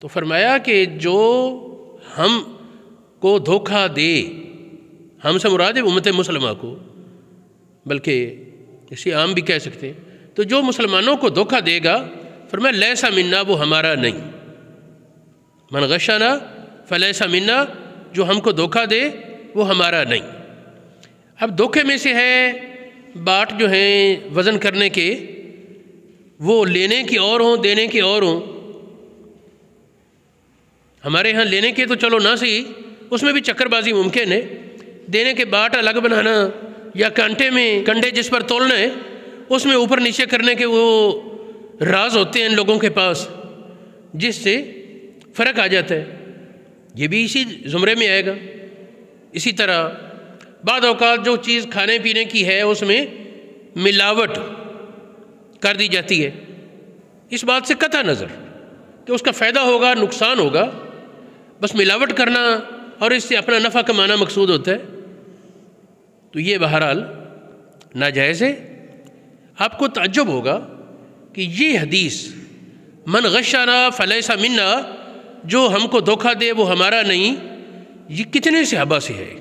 تو فرمایا کہ جو ہم کو دھوکہ دے، ہم سے مراد ہے امت مسلمہ کو، بلکہ اسی عام بھی کہہ سکتے ہیں، تو جو مسلمانوں کو دھوکہ دے گا فرمایا لیسا منا، وہ ہمارا نہیں۔ من غشنا فلیسا منا، جو ہم کو دھوکہ دے وہ ہمارا نہیں۔ اب دھوکے میں سے ہے باٹ جو ہیں وزن کرنے کے، وہ لینے کی اور ہوں دینے کی اور ہوں۔ ہمارے ہاں لینے کے تو چلو نہ صحیح، اس میں بھی چکر بازی ممکن ہے، دینے کے باٹ الگ بنانا یا کانٹے میں کنڈے جس پر تولنا ہے اس میں اوپر نیچے کرنے کے وہ راز ہوتے ہیں ان لوگوں کے پاس، جس سے فرق آ جاتا ہے۔ یہ بھی اسی زمرے میں آئے گا۔ اسی طرح بعض اوقات جو چیز کھانے پینے کی ہے اس میں ملاوٹ کر دی جاتی ہے، اس بات سے قطع نظر کہ اس کا فائدہ ہوگا نقصان ہوگا، بس ملاوٹ کرنا اور اس سے اپنا نفع کمانا مقصود ہوتا ہے، تو یہ بہرحال ناجائز ہے۔ آپ کو تعجب ہوگا کہ یہ حدیث من غشنا فلیسا منا، جو ہم کو دھوکہ دے وہ ہمارا نہیں، یہ کتنے صحابہ سے ہے؟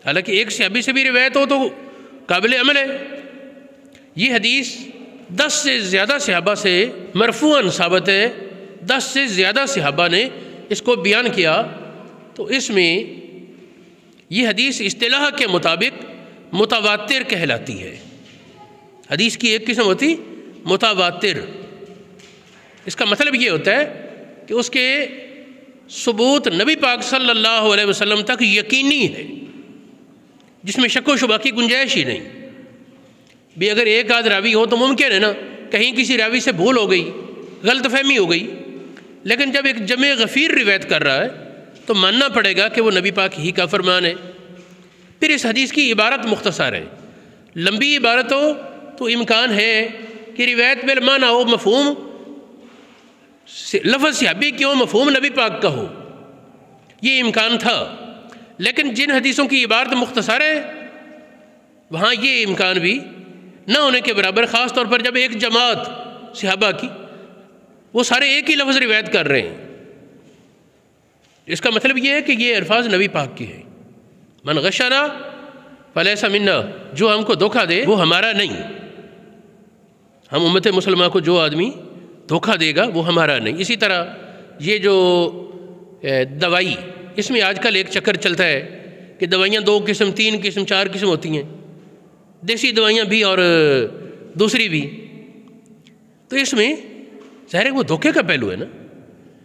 حالانکہ ایک صحابی سے بھی روایت ہو تو قابل عمل ہے۔ یہ حدیث 10 سے زیادہ صحابہ سے مرفوعاً ثابت ہے، 10 سے زیادہ صحابہ نے اس کو بیان کیا، تو اس میں یہ حدیث اصطلاح کے مطابق متواتر کہلاتی ہے۔ حدیث کی ایک قسم ہوتی متواتر، اس کا مطلب یہ ہوتا ہے کہ اس کے ثبوت نبی پاک صلی اللہ علیہ وسلم تک یقینی ہے، جس میں شک و شبہ کی گنجائش ہی نہیں۔ بھی اگر ایک آدھ راوی ہو تو ممکن ہے نا کہیں کسی راوی سے بھول ہو گئی، غلط فہمی ہو گئی، لیکن جب ایک جمع غفیر روایت کر رہا ہے تو ماننا پڑے گا کہ وہ نبی پاک ہی کا فرمان ہے۔ پھر اس حدیث کی عبارت مختصر ہے، لمبی عبارت ہو تو امکان ہے کہ روایت بالمعنی ہو، مفہوم لفظ صحابی کیوں مفہوم نبی پاک کا ہو، یہ امکان تھا، لیکن جن حدیثوں کی عبارت مختصر ہے وہاں یہ امکان بھی نہ ہونے کے برابر، خاص طور پر جب ایک جماعت صحابہ کی وہ سارے ایک ہی لفظ روایت کر رہے ہیں۔ اس کا مطلب یہ ہے کہ یہ الفاظ نبی پاک کی ہیں۔ من غشنا فلیسا منا، جو ہم کو دھوکہ دے وہ ہمارا نہیں۔ ہم امت مسلمہ کو جو آدمی دھوکہ دے گا وہ ہمارا نہیں۔ اسی طرح یہ جو دوائی، اس میں آج کل ایک چکر چلتا ہے کہ دوائیاں 2 قسم 3 قسم 4 قسم ہوتی ہیں، دیسی دوائیاں بھی اور دوسری بھی، تو اس میں ظاہر ہے وہ دھوکے کا پہلو ہے نا۔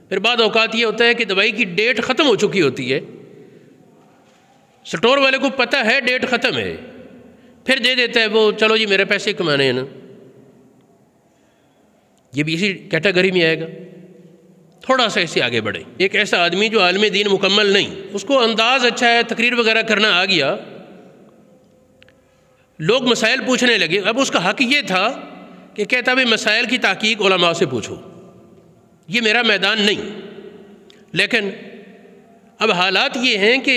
پھر بعض اوقات یہ ہوتا ہے کہ دوائی کی ڈیٹ ختم ہو چکی ہوتی ہے، سٹور والے کو پتہ ہے ڈیٹ ختم ہے، پھر دے دیتا ہے وہ، چلو جی میرے پیسے کمانے ہیں نا۔ یہ بھی اسی کیٹیگری میں آئے گا۔ تھوڑا سا اس سے آگے بڑھیں، ایک ایسا آدمی جو عالم دین مکمل نہیں، اس کو انداز اچھا ہے، تقریر وغیرہ کرنا آ گیا، لوگ مسائل پوچھنے لگے، اب اس کا حق یہ تھا کہ کہتا بھی مسائل کی تحقیق علماء سے پوچھو، یہ میرا میدان نہیں۔ لیکن اب حالات یہ ہیں کہ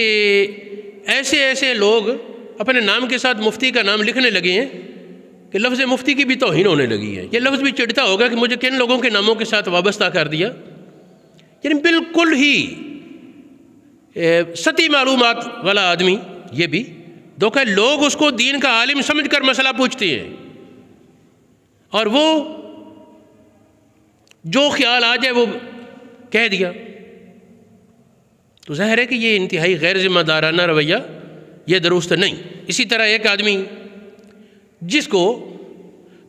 ایسے لوگ اپنے نام کے ساتھ مفتی کا نام لکھنے لگے ہیں کہ لفظ مفتی کی بھی توہین ہونے لگی ہے۔ یہ لفظ بھی چڑھتا ہوگا کہ مجھے کن لوگوں کے ناموں کے ساتھ وابستہ کر دیا، یعنی بالکل ہی سطحی معلومات والا آدمی۔ یہ بھی دھوکہ، لوگ اس کو دین کا عالم سمجھ کر مسئلہ پوچھتے ہیں، اور وہ جو خیال آ جائے وہ کہہ دیا، تو ظاہر ہے کہ یہ انتہائی غیر ذمہ دارانہ رویہ، یہ درست نہیں۔ اسی طرح ایک آدمی جس کو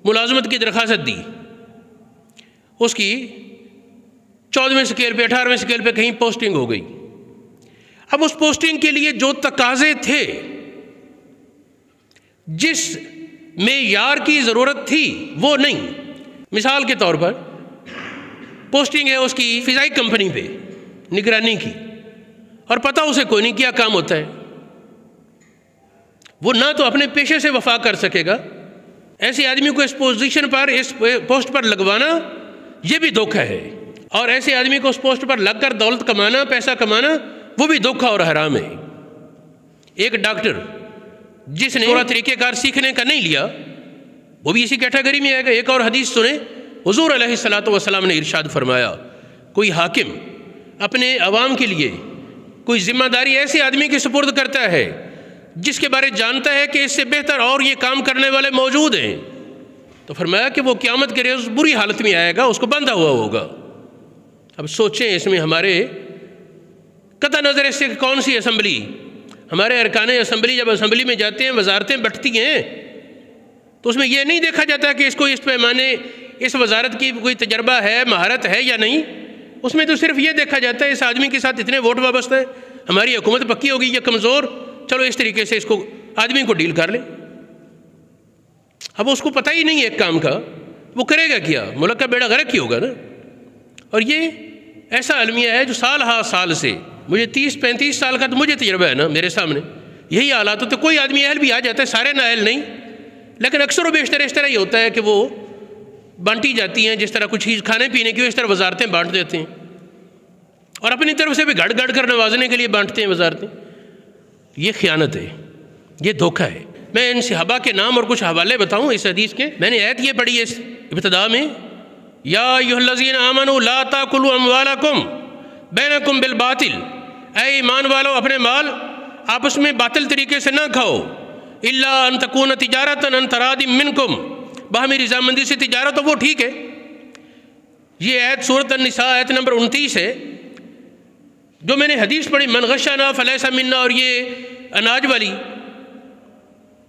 ملازمت کی درخواست دی، اس کی 14ویں سکیل پہ 18ویں سکیل پہ کہیں پوسٹنگ ہو گئی، اب اس پوسٹنگ کے لیے جو تقاضے تھے، جس معیار کی ضرورت تھی وہ نہیں۔ مثال کے طور پر پوسٹنگ ہے اس کی فضائی کمپنی پہ نگرانی کی، اور پتہ اسے کوئی نہیں کیا کام ہوتا ہے، وہ نہ تو اپنے پیشے سے وفا کر سکے گا، ایسے آدمی کو اس پوزیشن پر، اس پوسٹ پر لگوانا یہ بھی دھوکہ ہے، اور ایسے آدمی کو اس پوسٹ پر لگ کر دولت کمانا، پیسہ کمانا، وہ بھی دھوکہ اور حرام ہے۔ ایک ڈاکٹر جس نے پورا طریقہ کار سیکھنے کا نہیں لیا، وہ بھی اسی کیٹیگری میں آئے گا۔ ایک اور حدیث سنیں، حضور علیہ الصلوۃ والسلام نے ارشاد فرمایا کوئی حاکم اپنے عوام کے لیے کوئی ذمہ داری ایسے آدمی کے سپرد کرتا ہے جس کے بارے جانتا ہے کہ اس سے بہتر اور یہ کام کرنے والے موجود ہیں، تو فرمایا کہ وہ قیامت کے روز بری حالت میں آئے گا، اس کو بندھا ہوا ہوگا۔ اب سوچیں اس میں ہمارے قطع نظر اس سے کون سی اسمبلی، ہمارے ارکان اسمبلی جب اسمبلی میں جاتے ہیں، وزارتیں بٹتی ہیں، تو اس میں یہ نہیں دیکھا جاتا کہ اس کو اس پیمانے اس وزارت کی کوئی تجربہ ہے، مہارت ہے یا نہیں۔ اس میں تو صرف یہ دیکھا جاتا ہے اس آدمی کے ساتھ اتنے ووٹ وابستہ ہیں، ہماری حکومت پکی ہوگی یا کمزور، چلو اس طریقے سے اس کو آدمی کو ڈیل کر لیں۔ اب اس کو پتہ ہی نہیں ہے ایک کام کا، وہ کرے گا کیا، ملک کا بیڑا غرق ہی ہوگا نا۔ اور یہ ایسا المیہ ہے جو سال ہا سال سے، مجھے 30-35 سال کا تو مجھے تجربہ ہے نا میرے سامنے، یہی حالات ہوتے، کوئی آدمی اہل بھی آ جاتا ہے، سارے نااہل نہیں، لیکن اکثر و بیشتر اس طرح ہی ہوتا ہے کہ وہ بانٹی جاتی ہیں، جس طرح کچھ چیز کھانے پینے کی اس طرح وزارتیں بانٹ دیتے ہیں، اور اپنی طرف سے بھی گھڑ گھڑ کر نوازنے کے لیے بانٹتے ہیں وزارتیں۔ یہ خیانت ہے، یہ دھوکہ ہے۔ میں ان صحابہ کے نام اور کچھ حوالے بتاؤں اس حدیث کے۔ میں نے آیت یہ پڑھی ہے اس ابتدا میں، یا ایھا الذین آمنوا لا تاکلوا اموالکم بینکم بالباطل، اے ایمان والو اپنے مال آپس میں باطل طریقے سے نہ کھاؤ، الا ان تکون تجارتا عن تراض منکم، باہمی رضامندی سے تجارت ہو وہ ٹھیک ہے۔ یہ آیت سورۃ النساء آیت نمبر 29 ہے۔ جو میں نے حدیث پڑھی من غشنا فلیس منا، اور یہ اناج والی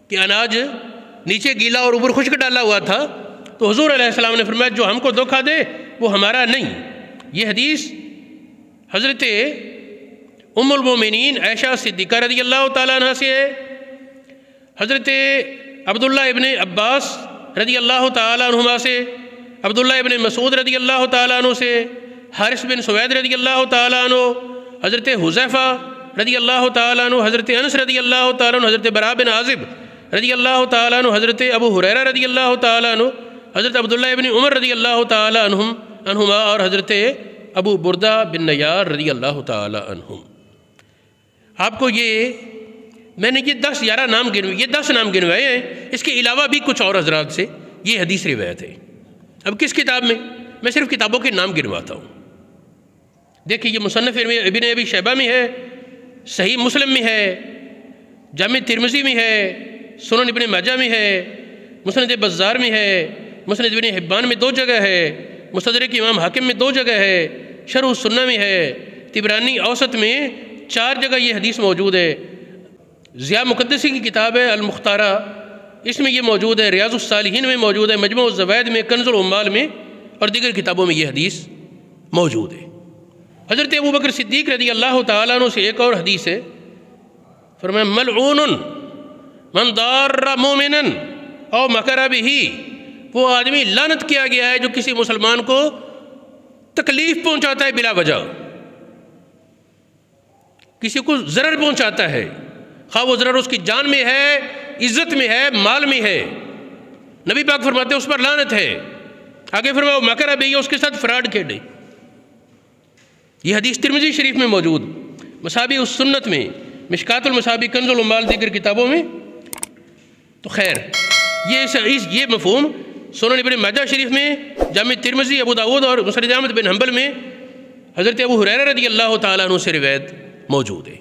کہ اناج نیچے گیلا اور اوپر خشک ڈالا ہوا تھا، تو حضور علیہ السلام نے فرمایا جو ہم کو دھوکہ دے وہ ہمارا نہیں۔ یہ حدیث حضرت ام المومنین عائشہ صدیقہ رضی اللہ تعالیٰ عنہ سے ہے، حضرت عبداللہ ابن عباس رضی اللہ تعالیٰ عنہما سے، عبداللہ ابن مسعود رضی اللہ تعالیٰ عنہ سے، حارث بن سوید رضی اللہ تعالیٰ عنہ، حضرت حذیفہ رضی اللہ تعالیٰ عنہ، حضرت انس رضی اللہ تعالیٰ عنہ، حضرت براء بن عازب رضی اللہ تعالیٰ عنہ، حضرت ابو ہریرہ رضی اللہ تعالیٰ عنہ، حضرت عبداللہ ابن عمر رضی اللہ تعالیٰ عنہما، اور حضرت ابو بردہ بن نیار رضی اللہ تعالیٰ عنہم۔ آپ کو یہ میں نے یہ 10-11 نام گنوائے، یہ 10 نام گنوائے ہیں، اس کے علاوہ بھی کچھ اور حضرات سے یہ حدیث روایت ہے۔ اب کس کتاب میں صرف کتابوں کے نام گنواتا ہوں۔ دیکھیں یہ مصنف ابن ابی شیبہ میں ہے، صحیح مسلم میں ہے، جامع ترمذی میں ہے، سنن ابن ماجہ میں ہے، مسند بزار میں ہے، مسند ابن حبان میں 2 جگہ ہے، مستدرک امام حاکم میں 2 جگہ ہے، شرح السنہ میں ہے، طبرانی اوسط میں 4 جگہ یہ حدیث موجود ہے، ضیاء مقدسی کی کتاب ہے المختارہ، اس میں یہ موجود ہے، ریاض الصالحین میں موجود ہے، مجموع الزوائد میں، کنز العمال میں، اور دیگر کتابوں میں یہ حدیث موجود ہے۔ حضرت ابوبکر صدیق رضی اللہ تعالیٰ عنہ سے ایک اور حدیث ہے، فرمایا ملعون من ضار مومنا او مکر بہ، وہ آدمی لعنت کیا گیا ہے جو کسی مسلمان کو تکلیف پہنچاتا ہے بلا وجہ، کسی کو ضرر پہنچاتا ہے، خواہ وہ ضرر اس کی جان میں ہے، عزت میں ہے، مال میں ہے، نبی پاک فرماتے ہیں اس پر لعنت ہے۔ آگے فرمایا مکر بہ، اس کے ساتھ فراڈ کھیلے۔ یہ حدیث ترمذی شریف میں موجود، مصابیح السنت میں، مشکات المصابیح، کنز العمال، دیگر کتابوں میں۔ تو خیر یہ مفہوم سنن ابن ماجہ شریف میں، جامع ترمذی، ابو داؤد اور مسند احمد بن حنبل میں حضرت ابو ہریرہ رضی اللہ تعالیٰ عنہ سے روایت موجود ہے۔